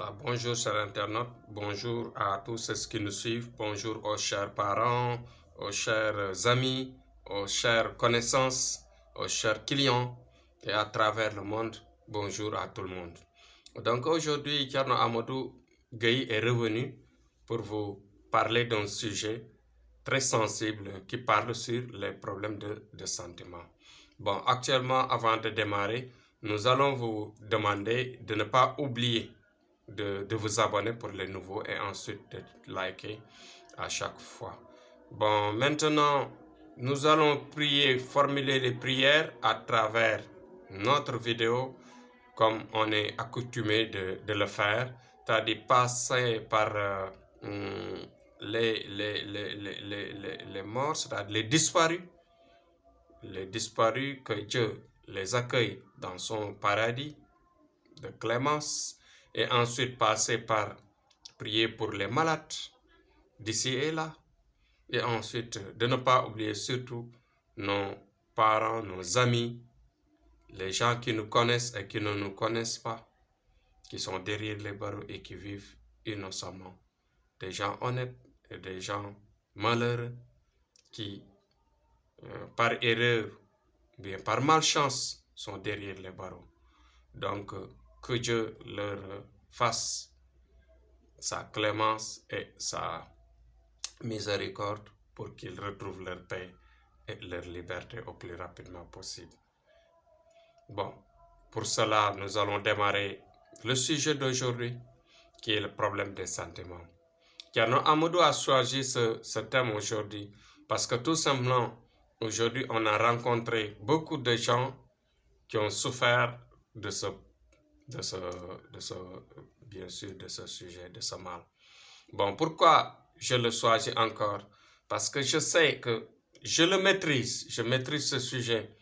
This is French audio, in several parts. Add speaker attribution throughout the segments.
Speaker 1: Voilà, bonjour chers internautes, bonjour à tous ceux qui nous suivent, bonjour aux chers parents, aux chers amis, aux chères connaissances, aux chers clients et à travers le monde, bonjour à tout le monde. Donc aujourd'hui, Thierno Amadou Gueye est revenu pour vous parler d'un sujet très sensible qui parle sur les problèmes de sentiment. Bon, actuellement, avant de démarrer, nous allons vous demander de ne pas oublier de vous abonner pour les nouveaux et ensuite de liker à chaque fois. Bon, maintenant, nous allons prier, formuler les prières à travers notre vidéo comme on est accoutumé de le faire, c'est-à-dire passer par les morts, c'est-à-dire les disparus, que Dieu les accueille dans son paradis de clémence, et ensuite passer par prier pour les malades d'ici et là, et ensuite de ne pas oublier surtout nos parents, nos amis, les gens qui nous connaissent et qui ne nous connaissent pas, qui sont derrière les barreaux et qui vivent innocemment. Des gens honnêtes et des gens malheureux qui, par erreur, bien par malchance, sont derrière les barreaux. Donc, que Dieu leur fasse sa clémence et sa miséricorde pour qu'ils retrouvent leur paix et leur liberté au plus rapidement possible. Bon, pour cela, nous allons démarrer le sujet d'aujourd'hui, qui est le problème des sentiments. Thierno Amadou a choisi ce thème aujourd'hui parce que tout simplement, aujourd'hui, on a rencontré beaucoup de gens qui ont souffert bien sûr, de ce sujet, de ce mal. Bon, pourquoi je le choisis encore? Parce que je sais que je le maîtrise, je maîtrise ce sujet.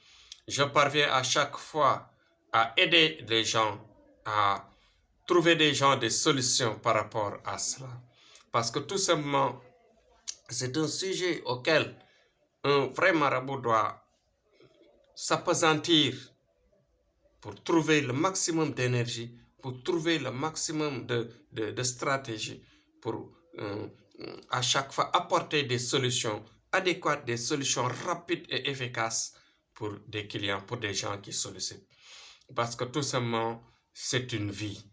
Speaker 1: Je parviens à chaque fois à aider les gens, à trouver des solutions par rapport à cela. Parce que tout simplement, c'est un sujet auquel un vrai marabout doit s'appesantir pour trouver le maximum d'énergie, pour trouver le maximum de stratégie, pour à chaque fois apporter des solutions adéquates, des solutions rapides et efficaces pour des clients, pour des gens qui sollicitent. Parce que tout simplement, c'est une vie.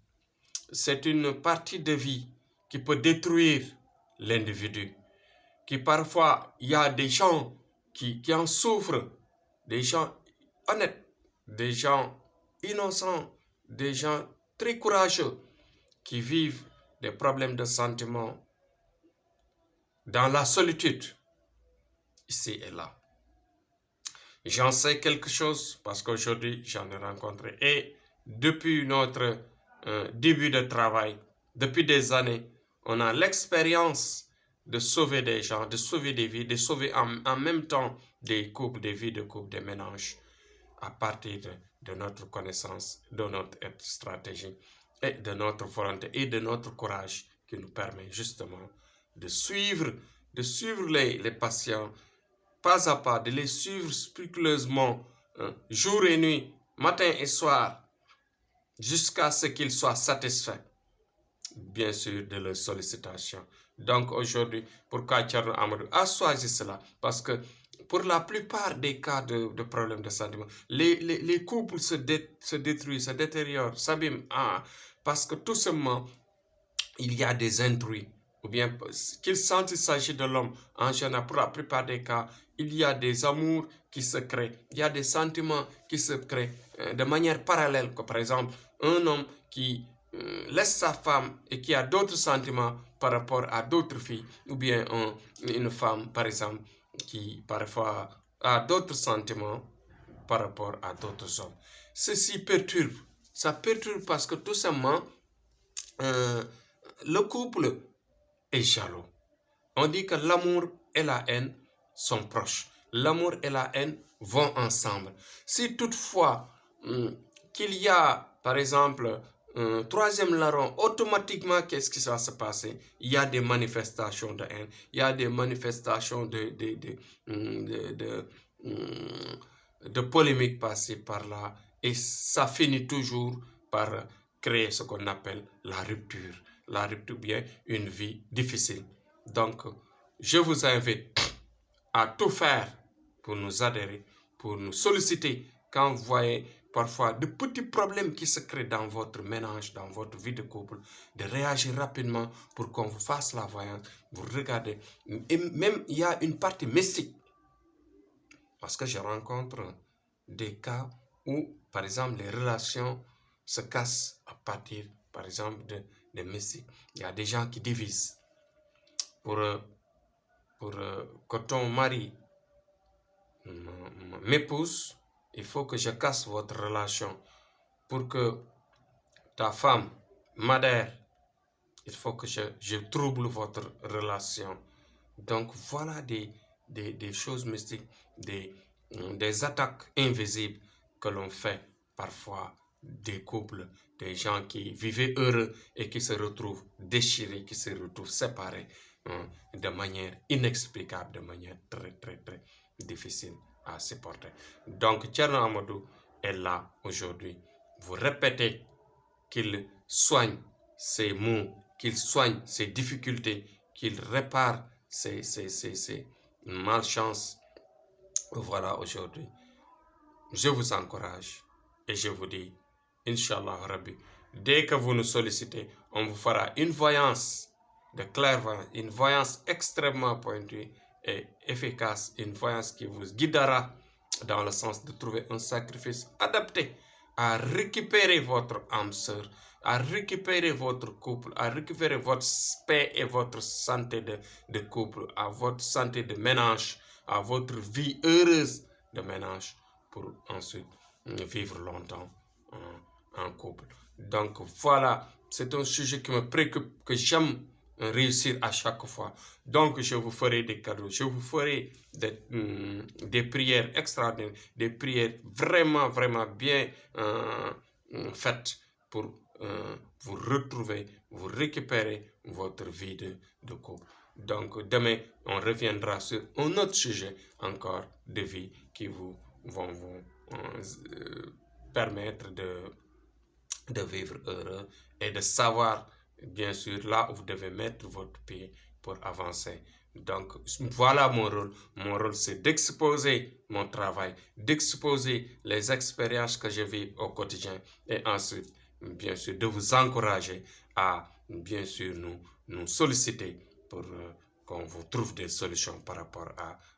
Speaker 1: C'est une partie de vie qui peut détruire l'individu. Qui parfois, il y a des gens qui en souffrent, des gens honnêtes, des gens innocents, des gens très courageux qui vivent des problèmes de sentiments dans la solitude, ici et là. J'en sais quelque chose parce qu'aujourd'hui, j'en ai rencontré. Et depuis notre début de travail, depuis des années, on a l'expérience de sauver des gens, de sauver des vies, de sauver en même temps des couples, des vies de couples, des ménages, à partir de notre connaissance, de notre stratégie et de notre volonté et de notre courage qui nous permet justement de suivre les patients pas à pas, de les suivre scrupuleusement jour et nuit, matin et soir, jusqu'à ce qu'ils soient satisfaits, bien sûr, de leurs sollicitations. Donc aujourd'hui, pourquoi Thierno Amadou a choisi cela? Parce que pour la plupart des cas de problèmes de sentiment, les couples se détruisent, se détériorent, s'abîment, parce que tout simplement, il y a des intrus, ou bien qu'il s'agit de l'homme, en général, pour la plupart des cas, il y a des amours qui se créent, il y a des sentiments qui se créent de manière parallèle, comme par exemple un homme qui laisse sa femme et qui a d'autres sentiments par rapport à d'autres filles, ou bien une femme, par exemple, qui parfois a d'autres sentiments par rapport à d'autres hommes. Ceci perturbe, ça perturbe parce que tout simplement, le couple est jaloux. On dit que l'amour et la haine sont proches. L'amour et la haine vont ensemble. Si toutefois qu'il y a, par exemple, un troisième larron, automatiquement, qu'est-ce qui va se passer? Il y a des manifestations de haine, il y a des manifestations de polémique passées par là, et ça finit toujours par créer ce qu'on appelle la rupture bien une vie difficile. Donc, je vous invite à tout faire pour nous adhérer, pour nous solliciter quand vous voyez parfois de petits problèmes qui se créent dans votre ménage, dans votre vie de couple, de réagir rapidement pour qu'on vous fasse la voyance, vous regardez. Et même, il y a une partie mystique. Parce que je rencontre des cas où, par exemple, les relations se cassent à partir, par exemple, de mystique. Il y a des gens qui divisent. Pour que ton mari m'épouse, il faut que je casse votre relation. Pour que ta femme m'adhère, il faut que je trouble votre relation. Donc voilà des choses mystiques, des attaques invisibles que l'on fait parfois des couples, des gens qui vivaient heureux et qui se retrouvent déchirés, qui se retrouvent séparés de manière inexplicable, de manière très difficile à supporter. Donc Thierno Amadou est là aujourd'hui. Vous répétez qu'il soigne ses maux, qu'il soigne ses difficultés, qu'il répare ses malchances. Voilà aujourd'hui. Je vous encourage et je vous dis, Inch'Allah Rabbi, dès que vous nous sollicitez, on vous fera une voyance de clairvoyance, une voyance extrêmement pointue et efficace, une voyance qui vous guidera dans le sens de trouver un sacrifice adapté à récupérer votre âme sœur, à récupérer votre couple, à récupérer votre paix et votre santé de couple, à votre santé de ménage, à votre vie heureuse de ménage pour ensuite vivre longtemps en couple. Donc voilà, c'est un sujet qui me préoccupe, que j'aime réussir à chaque fois. Donc je vous ferai des cadeaux, je vous ferai des prières extraordinaires, des prières vraiment bien faites pour vous retrouver, vous récupérer votre vie de couple. Donc demain, on reviendra sur un autre sujet encore de vie qui vont vous permettre de vivre heureux et de savoir bien sûr là où vous devez mettre votre pied pour avancer. Donc voilà mon rôle. Mon rôle, c'est d'exposer mon travail, d'exposer les expériences que je vis au quotidien et ensuite, bien sûr, de vous encourager à, bien sûr, nous solliciter pour qu'on vous trouve des solutions par rapport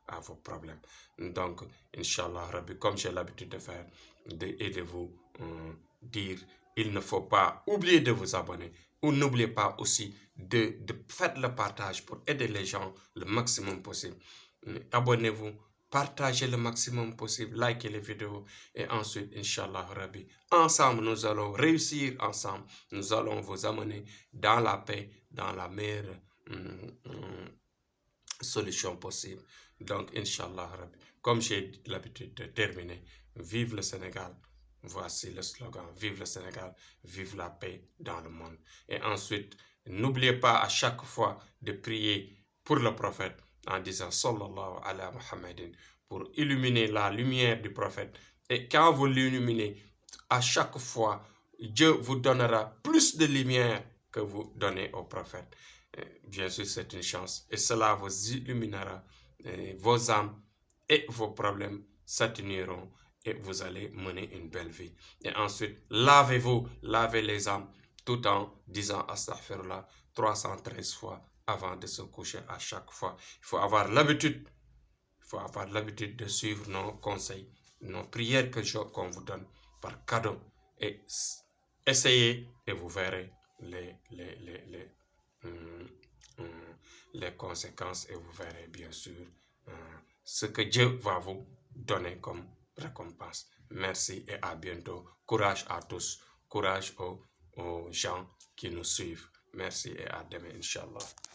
Speaker 1: à vos problèmes. Donc, Inch'Allah Rabbi, comme j'ai l'habitude de faire, et de vous dire, il ne faut pas oublier de vous abonner. Ou n'oubliez pas aussi de faire le partage pour aider les gens le maximum possible. Abonnez-vous, partagez le maximum possible, likez les vidéos et ensuite, Inch'Allah Rabbi, ensemble nous allons réussir, ensemble nous allons vous amener dans la paix, dans la meilleure solution possible. Donc, Inch'Allah Rabbi, comme j'ai l'habitude de terminer, vive le Sénégal. Voici le slogan, vive le Sénégal, vive la paix dans le monde. Et ensuite, n'oubliez pas à chaque fois de prier pour le prophète en disant Sallallahu ala Muhammadin pour illuminer la lumière du prophète. Et quand vous l'illuminez, à chaque fois, Dieu vous donnera plus de lumière que vous donnez au prophète. Bien sûr, c'est une chance. Et cela vous illuminera vos âmes et vos problèmes s'atténueront et vous allez mener une belle vie. Et ensuite, lavez-vous, lavez les âmes tout en disant Astaghfirullah 313 fois avant de se coucher à chaque fois. Il faut avoir l'habitude de suivre nos conseils, nos prières qu'on vous donne par cadeau. Et essayez et vous verrez les conséquences et vous verrez bien sûr ce que Dieu va vous donner comme récompense. Merci et à bientôt. Courage à tous. Courage aux gens qui nous suivent. Merci et à demain, Inch'Allah.